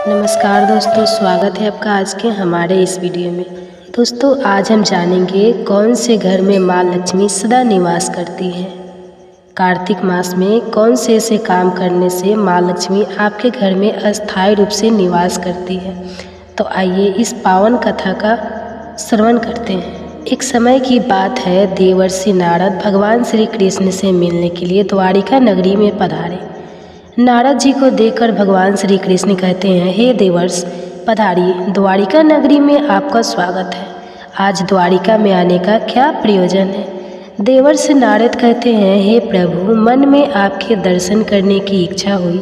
नमस्कार दोस्तों, स्वागत है आपका आज के हमारे इस वीडियो में। दोस्तों, आज हम जानेंगे कौन से घर में माँ लक्ष्मी सदा निवास करती है। कार्तिक मास में कौन से ऐसे काम करने से माँ लक्ष्मी आपके घर में अस्थायी रूप से निवास करती है। तो आइए इस पावन कथा का श्रवण करते हैं। एक समय की बात है, देवर्षि नारद भगवान श्री कृष्ण से मिलने के लिए द्वारिका नगरी में पधारे। नारद जी को देखकर भगवान श्री कृष्ण कहते हैं, हे देवर्ष पधारिए, द्वारिका नगरी में आपका स्वागत है। आज द्वारिका में आने का क्या प्रयोजन है। देवर्ष नारद कहते हैं, हे प्रभु, मन में आपके दर्शन करने की इच्छा हुई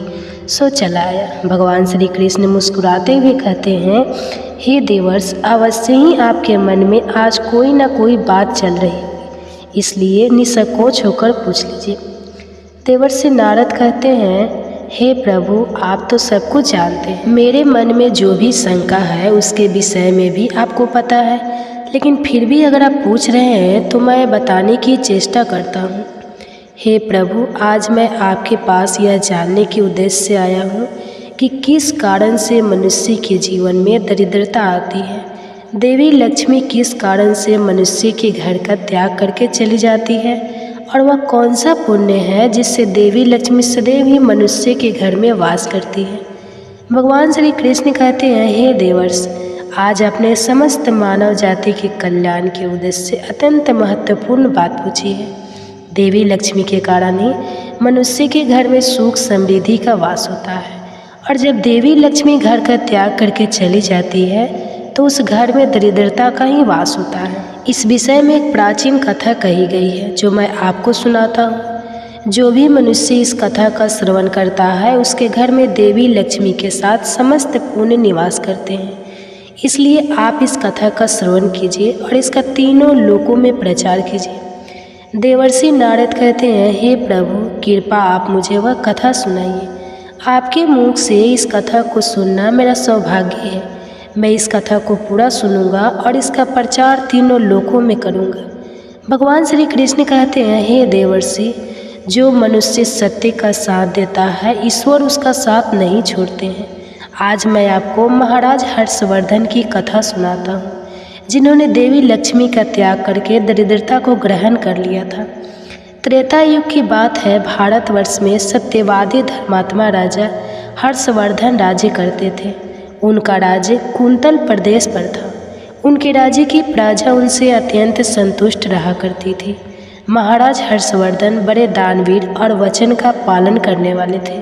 सो चला आया। भगवान श्री कृष्ण मुस्कुराते हुए कहते हैं, हे देवर्ष, अवश्य ही आपके मन में आज कोई ना कोई बात चल रही है, इसलिए निसंकोच होकर पूछ लीजिए। देवर्ष नारद कहते हैं, हे प्रभु, आप तो सब कुछ जानते हैं। मेरे मन में जो भी शंका है उसके विषय में भी आपको पता है, लेकिन फिर भी अगर आप पूछ रहे हैं तो मैं बताने की चेष्टा करता हूँ। हे प्रभु, आज मैं आपके पास यह जानने के उद्देश्य से आया हूँ कि किस कारण से मनुष्य के जीवन में दरिद्रता आती है। देवी लक्ष्मी किस कारण से मनुष्य के घर का त्याग करके चली जाती है, और वह कौन सा पुण्य है जिससे देवी लक्ष्मी सदैव ही मनुष्य के घर में वास करती है। भगवान श्री कृष्ण कहते हैं, हे देवर्ष, आज अपने समस्त मानव जाति के कल्याण के उद्देश्य से अत्यंत महत्वपूर्ण बात पूछी है। देवी लक्ष्मी के कारण ही मनुष्य के घर में सुख समृद्धि का वास होता है, और जब देवी लक्ष्मी घर का त्याग करके चली जाती है तो उस घर में दरिद्रता का ही वास होता है। इस विषय में एक प्राचीन कथा कही गई है जो मैं आपको सुनाता हूँ। जो भी मनुष्य इस कथा का श्रवण करता है उसके घर में देवी लक्ष्मी के साथ समस्त पुण्य निवास करते हैं। इसलिए आप इस कथा का श्रवण कीजिए और इसका तीनों लोकों में प्रचार कीजिए। देवर्षि नारद कहते हैं, हे प्रभु, कृपा आप मुझे वह कथा सुनाइए। आपके मुख से इस कथा को सुनना मेरा सौभाग्य है। मैं इस कथा को पूरा सुनूंगा और इसका प्रचार तीनों लोकों में करूंगा। भगवान श्री कृष्ण कहते हैं, हे देवर्षि, जो मनुष्य सत्य का साथ देता है ईश्वर उसका साथ नहीं छोड़ते हैं। आज मैं आपको महाराज हर्षवर्धन की कथा सुनाता हूँ, जिन्होंने देवी लक्ष्मी का त्याग करके दरिद्रता को ग्रहण कर लिया था। त्रेता युग की बात है। भारतवर्ष में सत्यवादी धर्मात्मा राजा हर्षवर्धन राज्य करते थे। उनका राज्य कुंतल प्रदेश पर था। उनके राज्य की प्रजा उनसे अत्यंत संतुष्ट रहा करती थी। महाराज हर्षवर्धन बड़े दानवीर और वचन का पालन करने वाले थे।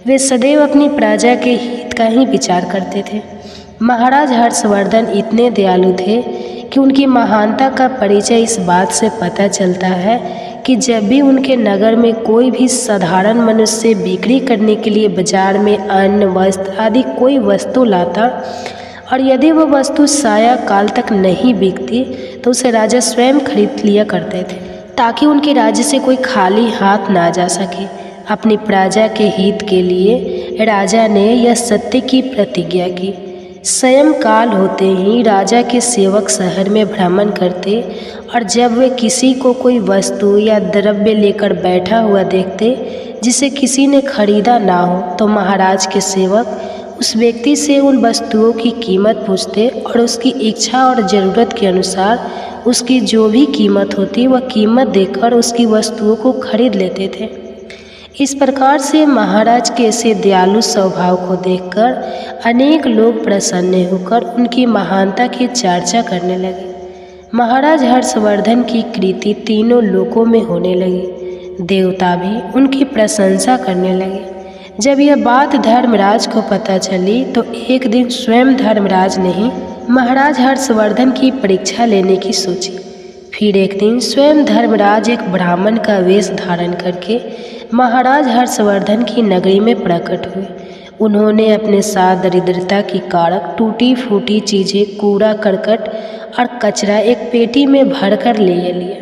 वे सदैव अपनी प्रजा के हित का ही विचार करते थे। महाराज हर्षवर्धन इतने दयालु थे कि उनकी महानता का परिचय इस बात से पता चलता है कि जब भी उनके नगर में कोई भी साधारण मनुष्य बिक्री करने के लिए बाजार में अन्न, वस्त्र आदि कोई वस्तु लाता, और यदि वह वस्तु साया काल तक नहीं बिकती तो उसे राजा स्वयं खरीद लिया करते थे, ताकि उनके राज्य से कोई खाली हाथ ना जा सके। अपनी प्रजा के हित के लिए राजा ने यह सत्य की प्रतिज्ञा की। स्वयं काल होते ही राजा के सेवक शहर में भ्रमण करते, और जब वे किसी को कोई वस्तु या द्रव्य लेकर बैठा हुआ देखते जिसे किसी ने खरीदा ना हो, तो महाराज के सेवक उस व्यक्ति से उन वस्तुओं की कीमत पूछते और उसकी इच्छा और ज़रूरत के अनुसार उसकी जो भी कीमत होती वह कीमत देकर उसकी वस्तुओं को खरीद लेते थे। इस प्रकार से महाराज के ऐसे दयालु स्वभाव को देखकर अनेक लोग प्रसन्न होकर उनकी महानता की चर्चा करने लगे। महाराज हर्षवर्धन की कीर्ति तीनों लोकों में होने लगी। देवता भी उनकी प्रशंसा करने लगे। जब यह बात धर्मराज को पता चली तो एक दिन स्वयं धर्मराज ने ही महाराज हर्षवर्धन की परीक्षा लेने की सोची। फिर एक दिन स्वयं धर्मराज एक ब्राह्मण का वेश धारण करके महाराज हर्षवर्धन की नगरी में प्रकट हुए। उन्होंने अपने साथ दरिद्रता की कारक टूटी फूटी चीज़ें, कूड़ा करकट और कचरा एक पेटी में भर कर ले लिया।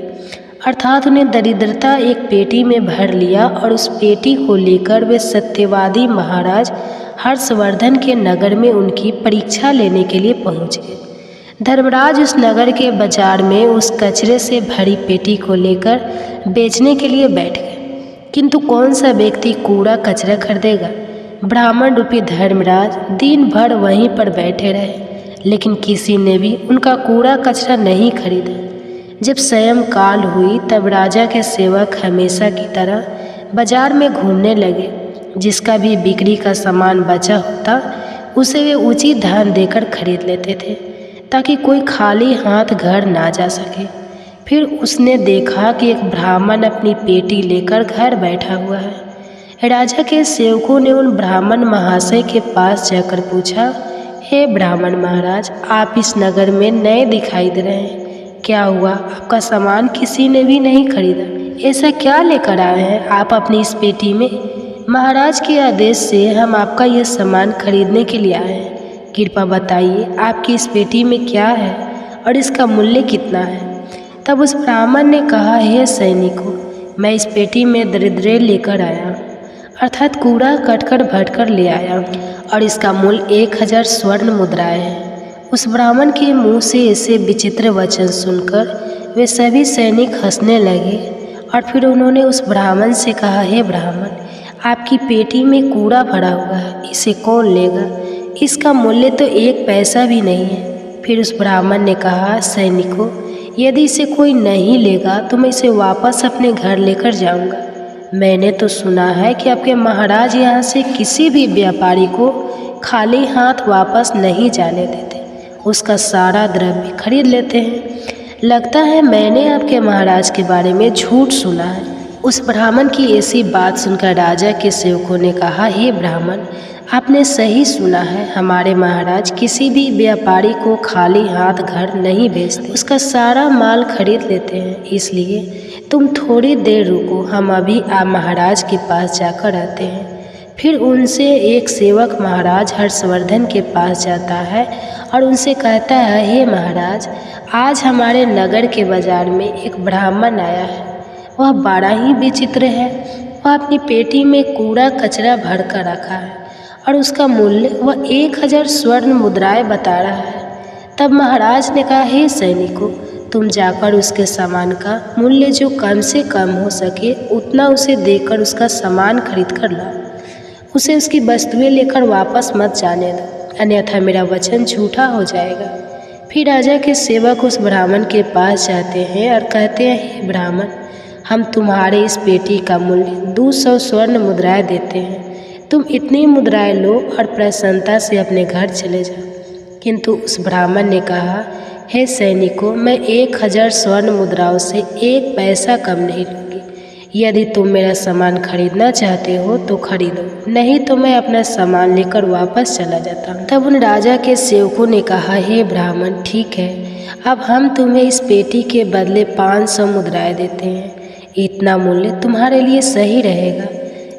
अर्थात उन्हें दरिद्रता एक पेटी में भर लिया, और उस पेटी को लेकर वे सत्यवादी महाराज हर्षवर्धन के नगर में उनकी परीक्षा लेने के लिए पहुँच गए। धर्मराज उस नगर के बाजार में उस कचरे से भरी पेटी को लेकर बेचने के लिए बैठ गए, किंतु कौन सा व्यक्ति कूड़ा कचरा खरीदेगा। ब्राह्मण रूपी धर्मराज दिन भर वहीं पर बैठे रहे, लेकिन किसी ने भी उनका कूड़ा कचरा नहीं खरीदा। जब सायंकाल हुई तब राजा के सेवक हमेशा की तरह बाजार में घूमने लगे। जिसका भी बिक्री का सामान बचा होता उसे वे उचित दाम देकर खरीद लेते थे, ताकि कोई खाली हाथ घर ना जा सके। फिर उसने देखा कि एक ब्राह्मण अपनी पेटी लेकर घर बैठा हुआ है। राजा के सेवकों ने उन ब्राह्मण महाशय के पास जाकर पूछा, हे ब्राह्मण महाराज, आप इस नगर में नए दिखाई दे रहे हैं, क्या हुआ? आपका सामान किसी ने भी नहीं खरीदा, ऐसा क्या लेकर आए हैं आप अपनी इस पेटी में? महाराज के आदेश से हम आपका यह सामान खरीदने के लिए आए हैं। कृपा बताइए आपकी इस पेटी में क्या है और इसका मूल्य कितना है? तब उस ब्राह्मण ने कहा, हे सैनिकों, मैं इस पेटी में दरिद्र लेकर आया, अर्थात कूड़ा कटकर भटकर ले आया, और इसका मूल्य 1000 स्वर्ण मुद्राएं है। उस ब्राह्मण के मुंह से ऐसे विचित्र वचन सुनकर वे सभी सैनिक हंसने लगे। और फिर उन्होंने उस ब्राह्मण से कहा, हे ब्राह्मण, आपकी पेटी में कूड़ा भरा हुआ है, इसे कौन लेगा? इसका मूल्य तो 1 पैसा भी नहीं है। फिर उस ब्राह्मण ने कहा, सैनिकों, यदि इसे कोई नहीं लेगा तो मैं इसे वापस अपने घर लेकर जाऊंगा। मैंने तो सुना है कि आपके महाराज यहाँ से किसी भी व्यापारी को खाली हाथ वापस नहीं जाने देते, उसका सारा द्रव्य खरीद लेते हैं। लगता है मैंने आपके महाराज के बारे में झूठ सुना है। उस ब्राह्मण की ऐसी बात सुनकर राजा के सेवकों ने कहा, हे ब्राह्मण, आपने सही सुना है, हमारे महाराज किसी भी व्यापारी को खाली हाथ घर नहीं भेजते, उसका सारा माल खरीद लेते हैं। इसलिए तुम थोड़ी देर रुको, हम अभी आप महाराज के पास जाकर आते हैं। फिर उनसे एक सेवक महाराज हर्षवर्धन के पास जाता है और उनसे कहता है, हे महाराज, आज हमारे नगर के बाजार में एक ब्राह्मण आया है। वह बड़ा ही विचित्र है। वह अपनी पेटी में कूड़ा कचरा भर कर रखा है और उसका मूल्य वह 1000 स्वर्ण मुद्राएं बता रहा है। तब महाराज ने कहा, हे सैनिकों, तुम जाकर उसके सामान का मूल्य जो कम से कम हो सके उतना उसे देकर उसका सामान खरीद कर लाओ। उसे उसकी वस्तुएं लेकर वापस मत जाने दो, अन्यथा मेरा वचन झूठा हो जाएगा। फिर राजा के सेवक उस ब्राह्मण के पास जाते हैं और कहते हैं, हे ब्राह्मण, हम तुम्हारे इस पेटी का मूल्य 200 स्वर्ण मुद्राएं देते हैं। तुम इतनी मुद्राएं लो और प्रसन्नता से अपने घर चले जाओ। किंतु उस ब्राह्मण ने कहा, हे सैनिकों, मैं 1000 स्वर्ण मुद्राओं से 1 पैसा कम नहीं लूँगी। यदि तुम मेरा सामान खरीदना चाहते हो तो खरीदो, नहीं तो मैं अपना सामान लेकर वापस चला जाता हूँ। तब उन राजा के सेवकों ने कहा, हे ब्राह्मण, ठीक है, अब हम तुम्हें इस पेटी के बदले 500 मुद्राएं देते हैं। इतना मूल्य तुम्हारे लिए सही रहेगा।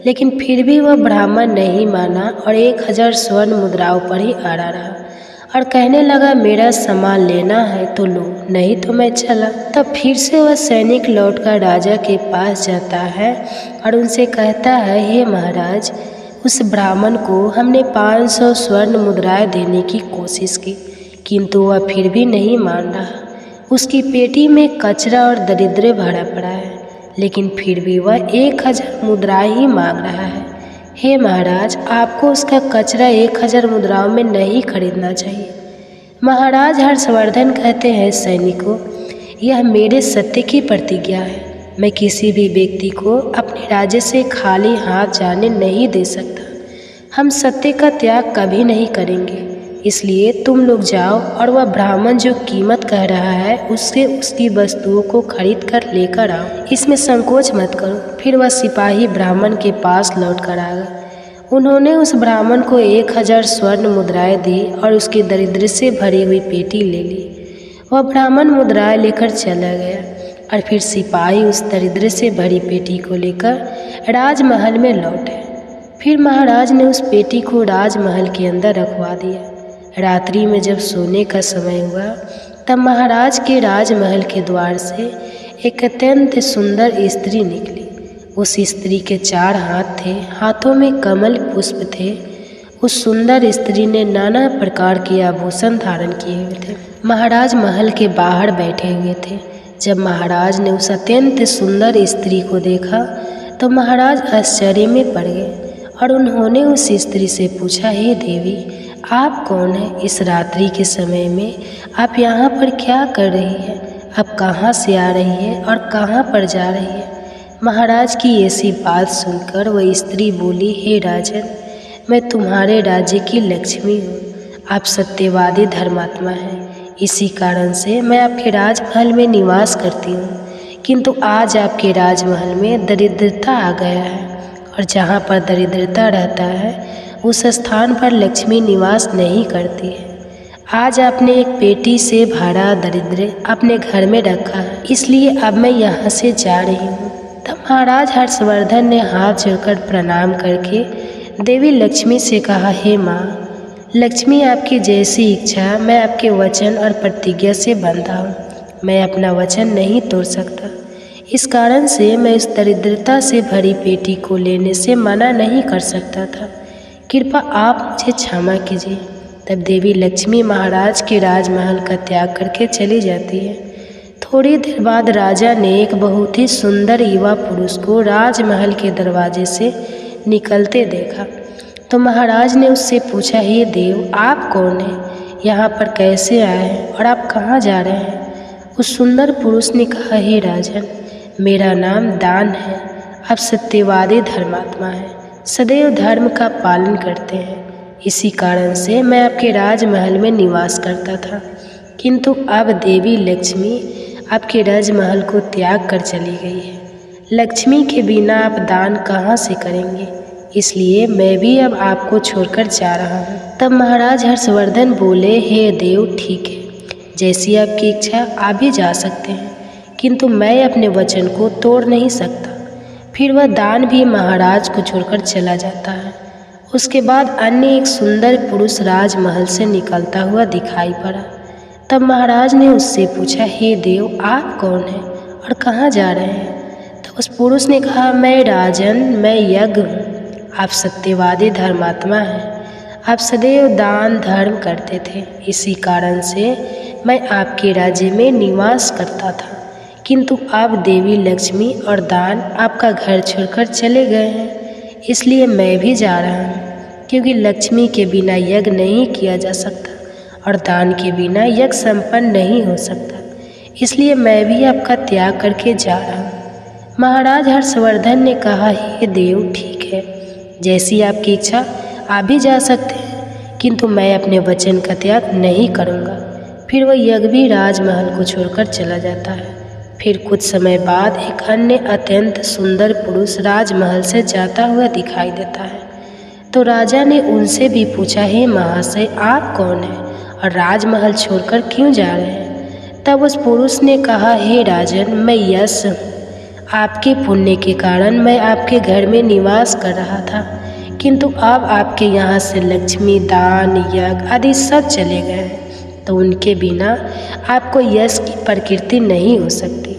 लेकिन फिर भी वह ब्राह्मण नहीं माना और 1000 स्वर्ण मुद्राओं पर ही अड़ा रहा और कहने लगा, मेरा सामान लेना है तो लो, नहीं तो मैं चला। तब फिर से वह सैनिक लौटकर राजा के पास जाता है और उनसे कहता है, हे महाराज, उस ब्राह्मण को हमने 500 स्वर्ण मुद्राएं देने की कोशिश की, किंतु वह फिर भी नहीं मान रहा। उसकी पेटी में कचरा और दरिद्र भरा पड़ा है, लेकिन फिर भी वह 1000 मुद्राएं ही मांग रहा है। हे महाराज, आपको उसका कचरा 1000 मुद्राओं में नहीं खरीदना चाहिए। महाराज हर्षवर्धन कहते हैं, सैनिकों, यह मेरे सत्य की प्रतिज्ञा है। मैं किसी भी व्यक्ति को अपने राज्य से खाली हाथ जाने नहीं दे सकता। हम सत्य का त्याग कभी नहीं करेंगे। इसलिए तुम लोग जाओ और वह ब्राह्मण जो कीमत कह रहा है उससे उसकी वस्तुओं को खरीद कर लेकर आओ, इसमें संकोच मत करो। फिर वह सिपाही ब्राह्मण के पास लौट कर आ गए। उन्होंने उस ब्राह्मण को 1000 स्वर्ण मुद्राएं दी और उसकी दरिद्र से भरी हुई पेटी ले ली। वह ब्राह्मण मुद्राएं लेकर चला गया और फिर सिपाही उस दरिद्र से भरी पेटी को लेकर राजमहल में लौटे। फिर महाराज ने उस पेटी को राजमहल के अंदर रखवा दिया। रात्रि में जब सोने का समय हुआ तब महाराज के राजमहल के द्वार से एक अत्यंत सुंदर स्त्री निकली। उस स्त्री के 4 हाथ थे, हाथों में कमल पुष्प थे। उस सुंदर स्त्री ने नाना प्रकार के आभूषण धारण किए हुए थे। महाराज महल के बाहर बैठे हुए थे। जब महाराज ने उस अत्यंत सुंदर स्त्री को देखा तो महाराज आश्चर्य में पड़ गए और उन्होंने उस स्त्री से पूछा, हे देवी, आप कौन हैं? इस रात्रि के समय में आप यहाँ पर क्या कर रही है? आप कहाँ से आ रही है और कहाँ पर जा रही है? महाराज की ऐसी बात सुनकर वह स्त्री बोली, हे राजन, मैं तुम्हारे राज्य की लक्ष्मी हूँ। आप सत्यवादी धर्मात्मा हैं, इसी कारण से मैं आपके राजमहल में निवास करती हूँ। किंतु आज आपके राजमहल में दरिद्रता आ गया है, और जहाँ पर दरिद्रता रहता है उस स्थान पर लक्ष्मी निवास नहीं करती है। आज आपने एक पेटी से भरा दरिद्र अपने घर में रखा है, इसलिए अब मैं यहाँ से जा रही हूँ। तब महाराज हर्षवर्धन ने हाथ जोड़कर प्रणाम करके देवी लक्ष्मी से कहा, हे माँ लक्ष्मी, आपकी जैसी इच्छा, मैं आपके वचन और प्रतिज्ञा से बंधा हूँ। मैं अपना वचन नहीं तोड़ सकता, इस कारण से मैं इस दरिद्रता से भरी पेटी को लेने से मना नहीं कर सकता था। कृपया आप मुझे क्षमा कीजिए। तब देवी लक्ष्मी महाराज के राजमहल का त्याग करके चली जाती है। थोड़ी देर बाद राजा ने एक बहुत ही सुंदर युवा पुरुष को राजमहल के दरवाजे से निकलते देखा, तो महाराज ने उससे पूछा, हे देव, आप कौन हैं? यहाँ पर कैसे आए हैं और आप कहाँ जा रहे हैं? उस सुंदर पुरुष ने कहा, हे राजन, मेरा नाम दान है। आप सत्यवादी धर्मात्मा हैं, सदैव धर्म का पालन करते हैं, इसी कारण से मैं आपके राजमहल में निवास करता था। किंतु अब देवी लक्ष्मी आपके राजमहल को त्याग कर चली गई है। लक्ष्मी के बिना आप दान कहाँ से करेंगे? इसलिए मैं भी अब आपको छोड़कर जा रहा हूँ। तब महाराज हर्षवर्धन बोले, हे देव, ठीक है, जैसी आपकी इच्छा आप भी जा सकते हैं, किंतु मैं अपने वचन को तोड़ नहीं सकता। फिर वह दान भी महाराज को छोड़कर चला जाता है। उसके बाद अन्य एक सुंदर पुरुष राजमहल से निकलता हुआ दिखाई पड़ा। तब महाराज ने उससे पूछा, हे देव, आप कौन हैं और कहाँ जा रहे हैं? तो उस पुरुष ने कहा, मैं राजन, मैं यज्ञ हूँ। आप सत्यवादी धर्मात्मा हैं, आप सदैव दान धर्म करते थे, इसी कारण से मैं आपके राज्य में निवास करता था। किंतु अब देवी लक्ष्मी और दान आपका घर छोड़कर चले गए हैं, इसलिए मैं भी जा रहा हूँ, क्योंकि लक्ष्मी के बिना यज्ञ नहीं किया जा सकता और दान के बिना यज्ञ संपन्न नहीं हो सकता, इसलिए मैं भी आपका त्याग करके जा रहा हूँ। महाराज हर्षवर्धन ने कहा, हे देव, ठीक है, जैसी आपकी इच्छा आप भी जा सकते हैं, किंतु मैं अपने वचन का त्याग नहीं करूँगा। फिर वह यज्ञ भी राजमहल को छोड़कर चला जाता है। फिर कुछ समय बाद एक अन्य अत्यंत सुंदर पुरुष राजमहल से जाता हुआ दिखाई देता है। तो राजा ने उनसे भी पूछा, हे महाशय, आप कौन हैं और राजमहल छोड़कर क्यों जा रहे हैं? तब उस पुरुष ने कहा, हे राजन, मैं यश हूँ। आपके पुण्य के कारण मैं आपके घर में निवास कर रहा था, किंतु अब आपके यहाँ से लक्ष्मी, दान, यज्ञ आदि सब चले गए हैं, तो उनके बिना आपको यश की प्रकृति नहीं हो सकती,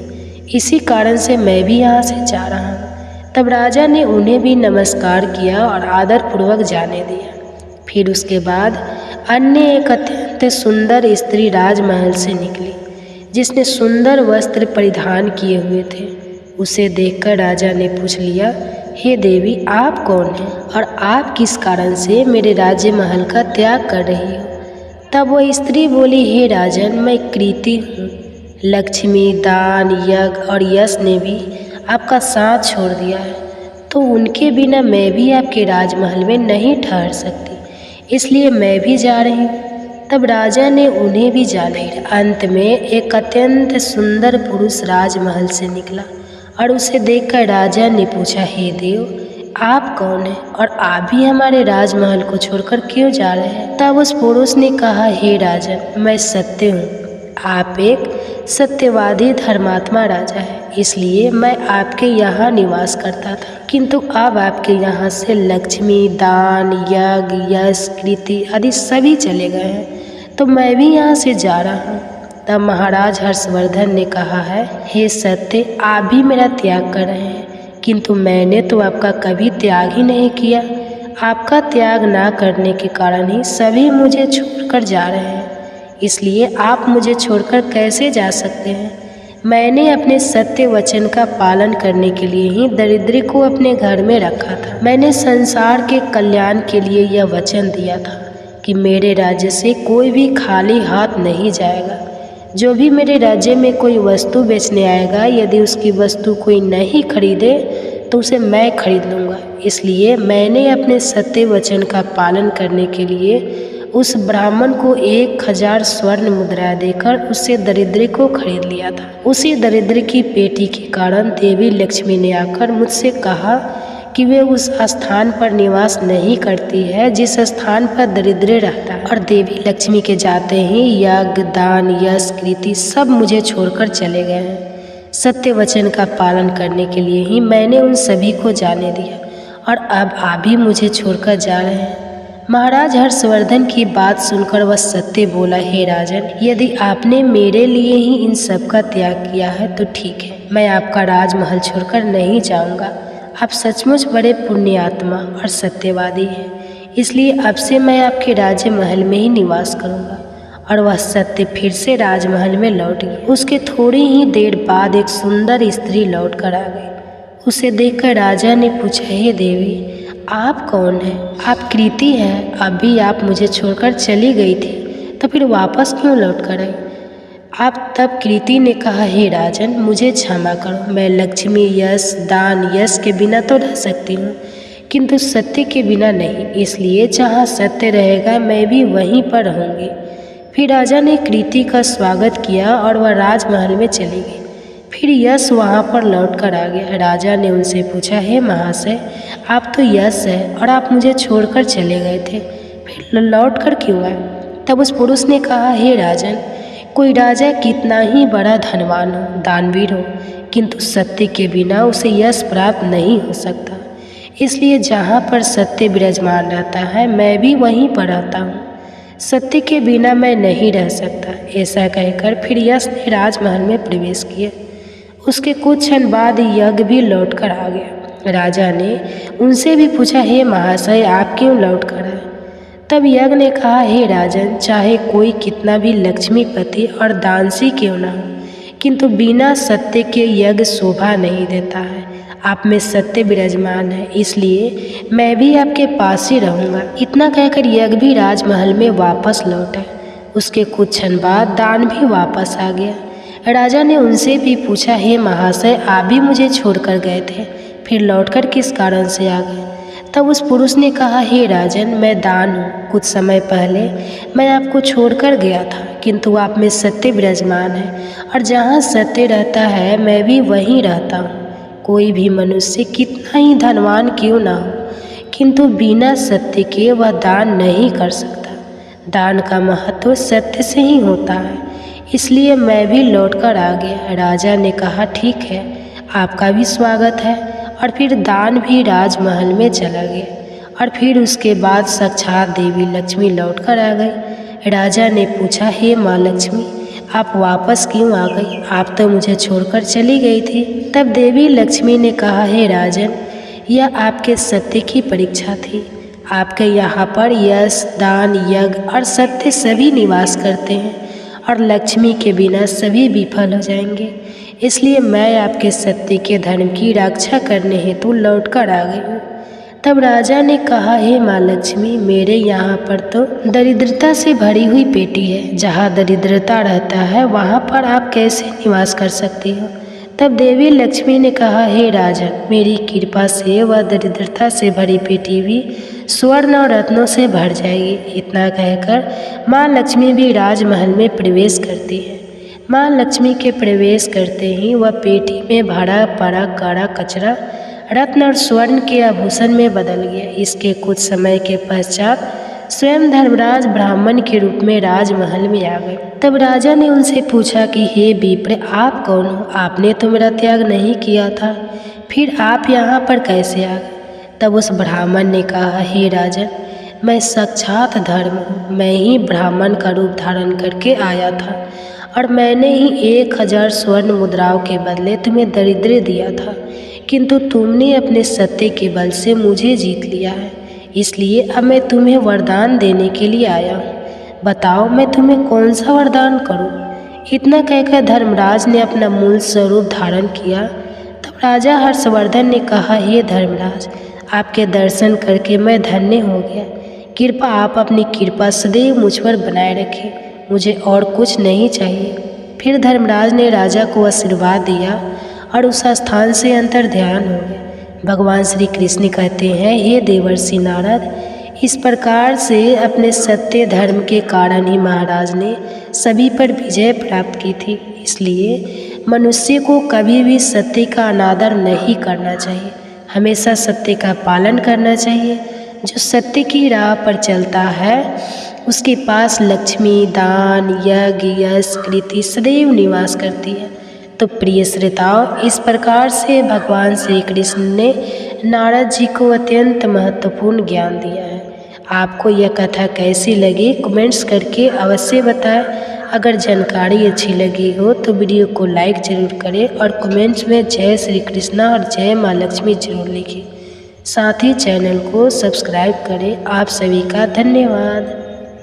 इसी कारण से मैं भी यहाँ से जा रहा हूँ। तब राजा ने उन्हें भी नमस्कार किया और आदरपूर्वक जाने दिया। फिर उसके बाद अन्य एक अत्यंत सुंदर स्त्री राजमहल से निकली, जिसने सुंदर वस्त्र परिधान किए हुए थे। उसे देखकर राजा ने पूछ लिया, हे देवी, आप कौन हैं और आप किस कारण से मेरे राज्य महल का त्याग कर रही हो? तब वह स्त्री बोली, हे राजन, मैं कृति हूँ। लक्ष्मी, दान, यज्ञ और यश ने भी आपका साथ छोड़ दिया है, तो उनके बिना मैं भी आपके राजमहल में नहीं ठहर सकती, इसलिए मैं भी जा रही हूँ। तब राजा ने उन्हें भी जाने दिया। अंत में एक अत्यंत सुंदर पुरुष राजमहल से निकला और उसे देखकर राजा ने पूछा, हे देव, आप कौन हैं और आप भी हमारे राजमहल को छोड़कर क्यों जा रहे हैं? तब उस पुरुष ने कहा, हे राजन, मैं सत्य हूँ। आप एक सत्यवादी धर्मात्मा राजा है, इसलिए मैं आपके यहाँ निवास करता था, किंतु अब आपके यहाँ से लक्ष्मी, दान, यज्ञ, यश, कृति आदि सभी चले गए हैं, तो मैं भी यहाँ से जा रहा हूँ। तब महाराज हर्षवर्धन ने कहा है, हे सत्य, आप भी मेरा त्याग कर रहे हैं, किंतु मैंने तो आपका कभी त्याग ही नहीं किया। आपका त्याग ना करने के कारण ही सभी मुझे छोड़कर जा रहे हैं, इसलिए आप मुझे छोड़कर कैसे जा सकते हैं? मैंने अपने सत्य वचन का पालन करने के लिए ही दरिद्र को अपने घर में रखा था। मैंने संसार के कल्याण के लिए यह वचन दिया था कि मेरे राज्य से कोई भी खाली हाथ नहीं जाएगा। जो भी मेरे राज्य में कोई वस्तु बेचने आएगा, यदि उसकी वस्तु कोई नहीं खरीदे तो उसे मैं खरीद लूँगा। इसलिए मैंने अपने सत्य वचन का पालन करने के लिए उस ब्राह्मण को 1000 स्वर्ण मुद्रा देकर उससे दरिद्र को खरीद लिया था। उसी दरिद्र की पेटी के कारण देवी लक्ष्मी ने आकर मुझसे कहा कि वे उस स्थान पर निवास नहीं करती है जिस स्थान पर दरिद्र रहता है। और देवी लक्ष्मी के जाते ही यज्ञ, दान, यश, कृति सब मुझे छोड़कर चले गए हैं। सत्य वचन का पालन करने के लिए ही मैंने उन सभी को जाने दिया और अब आप भी मुझे छोड़कर जा रहे हैं। महाराज हर्षवर्धन की बात सुनकर वह सत्य बोला, हे राजन, यदि आपने मेरे लिए ही इन सब का त्याग किया है तो ठीक है, मैं आपका राजमहल छोड़कर नहीं जाऊंगा। आप सचमुच बड़े पुण्य आत्मा और सत्यवादी हैं, इसलिए अब से मैं आपके राज्य महल में ही निवास करूंगा। और वह सत्य फिर से राजमहल में लौट गई। उसके थोड़ी ही देर बाद एक सुंदर स्त्री लौट कर आ गई। उसे देखकर राजा ने पूछा, हे देवी, आप कौन हैं? आप कृति हैं। अभी आप मुझे छोड़कर चली गई थी, तो फिर वापस क्यों लौट कर आई? आप तब कृति ने कहा, हे राजन, मुझे क्षमा करो, मैं लक्ष्मी, यश, दान, यश के बिना तो रह सकती हूँ, किंतु सत्य के बिना नहीं। इसलिए जहाँ सत्य रहेगा मैं भी वहीं पर रहूँगी। फिर राजा ने कृति का स्वागत किया और वह राजमहल में चली गई। फिर यश वहाँ पर लौट कर आ गया। राजा ने उनसे पूछा, हे महाशय, आप तो यश है और आप मुझे छोड़कर चले गए थे, फिर लौट कर क्यों आए? तब उस पुरुष ने कहा, हे राजन, कोई राजा कितना ही बड़ा धनवान हो, दानवीर हो, किंतु सत्य के बिना उसे यश प्राप्त नहीं हो सकता। इसलिए जहाँ पर सत्य विराजमान रहता है मैं भी वहीं पर रहता हूँ। सत्य के बिना मैं नहीं रह सकता। ऐसा कहकर फिर यश ने राजमहल में प्रवेश किया। उसके कुछ क्षण बाद यज्ञ भी लौट कर आ गया। राजा ने उनसे भी पूछा, हे महाशय, आप क्यों लौट कर आए? तब यज्ञ ने कहा, हे राजन, चाहे कोई कितना भी लक्ष्मीपति और दानशी क्यों न हो, किंतु बिना सत्य के यज्ञ शोभा नहीं देता है। आप में सत्य विराजमान है, इसलिए मैं भी आपके पास ही रहूँगा। इतना कहकर यज्ञ भी राजमहल में वापस लौटा। उसके कुछ क्षण बाद दान भी वापस आ गया। राजा ने उनसे भी पूछा, हे महाशय, आप भी मुझे छोड़कर गए थे, फिर लौटकर किस कारण से आ गए? तब उस पुरुष ने कहा, हे राजन, मैं दान हूँ। कुछ समय पहले मैं आपको छोड़कर गया था, किंतु आप में सत्य विराजमान है और जहाँ सत्य रहता है मैं भी वहीं रहता हूँ। कोई भी मनुष्य कितना ही धनवान क्यों ना हो, किंतु बिना सत्य के वह दान नहीं कर सकता। दान का महत्व सत्य से ही होता है, इसलिए मैं भी लौटकर आ गया। राजा ने कहा, ठीक है, आपका भी स्वागत है। और फिर दान भी राजमहल में चला गया। और फिर उसके बाद साक्षात देवी लक्ष्मी लौटकर आ गई। राजा ने पूछा, हे माँ लक्ष्मी, आप वापस क्यों आ गई? आप तो मुझे छोड़कर चली गई थी। तब देवी लक्ष्मी ने कहा, हे राजन, यह आपके सत्य की परीक्षा थी। आपके यहाँ पर यश, दान, यज्ञ और सत्य सभी निवास करते हैं और लक्ष्मी के बिना सभी विफल हो जाएंगे। इसलिए मैं आपके सत्य के धर्म की रक्षा करने हेतु लौटकर आ गई हूँ। तब राजा ने कहा, हे माँ लक्ष्मी, मेरे यहाँ पर तो दरिद्रता से भरी हुई पेटी है। जहाँ दरिद्रता रहता है वहाँ पर आप कैसे निवास कर सकती हो? तब देवी लक्ष्मी ने कहा, हे राजन, मेरी कृपा से वह दरिद्रता से भरी पेटी भी स्वर्ण और रत्नों से भर जाएगी। इतना कहकर माँ लक्ष्मी भी राजमहल में प्रवेश करती है। माँ लक्ष्मी के प्रवेश करते ही वह पेटी में भरा पड़ा काड़ा कचरा रत्न और स्वर्ण के आभूषण में बदल गया। इसके कुछ समय के पश्चात स्वयं धर्मराज ब्राह्मण के रूप में राजमहल में आ गए। तब राजा ने उनसे पूछा कि हे विप्र, आप कौन हो? आपने तो मेरा त्याग नहीं किया था, फिर आप यहाँ पर कैसे आ गए? तब उस ब्राह्मण ने कहा, हे राजन, मैं साक्षात धर्म हूँ। मैं ही ब्राह्मण का रूप धारण करके आया था और मैंने ही 1000 स्वर्ण मुद्राओं के बदले तुम्हें दरिद्र दिया था, किंतु तुमने अपने सत्य के बल से मुझे जीत लिया है। इसलिए अब मैं तुम्हें वरदान देने के लिए आया हूँ। बताओ, मैं तुम्हें कौन सा वरदान करूँ? इतना कहकर धर्मराज ने अपना मूल स्वरूप धारण किया। तब राजा हर्षवर्धन ने कहा, हे धर्मराज, आपके दर्शन करके मैं धन्य हो गया। कृपा आप अपनी कृपा सदैव मुझ पर बनाए रखें, मुझे और कुछ नहीं चाहिए। फिर धर्मराज ने राजा को आशीर्वाद दिया और उस स्थान से अंतर ध्यान हो गए। भगवान श्री कृष्ण कहते हैं, हे देवर्षि नारद, इस प्रकार से अपने सत्य धर्म के कारण ही महाराज ने सभी पर विजय प्राप्त की थी। इसलिए मनुष्य को कभी भी सत्य का अनादर नहीं करना चाहिए, हमेशा सत्य का पालन करना चाहिए। जो सत्य की राह पर चलता है उसके पास लक्ष्मी, दान, यज्ञ, यश, कृति सदैव निवास करती है। तो प्रिय श्रोताओं, इस प्रकार से भगवान श्री कृष्ण ने नारद जी को अत्यंत महत्वपूर्ण ज्ञान दिया है। आपको यह कथा कैसी लगी कमेंट्स करके अवश्य बताएं। अगर जानकारी अच्छी लगी हो तो वीडियो को लाइक ज़रूर करें और कमेंट्स में जय श्री कृष्णा और जय माँ लक्ष्मी जरूर लिखें। साथ ही चैनल को सब्सक्राइब करें। आप सभी का धन्यवाद।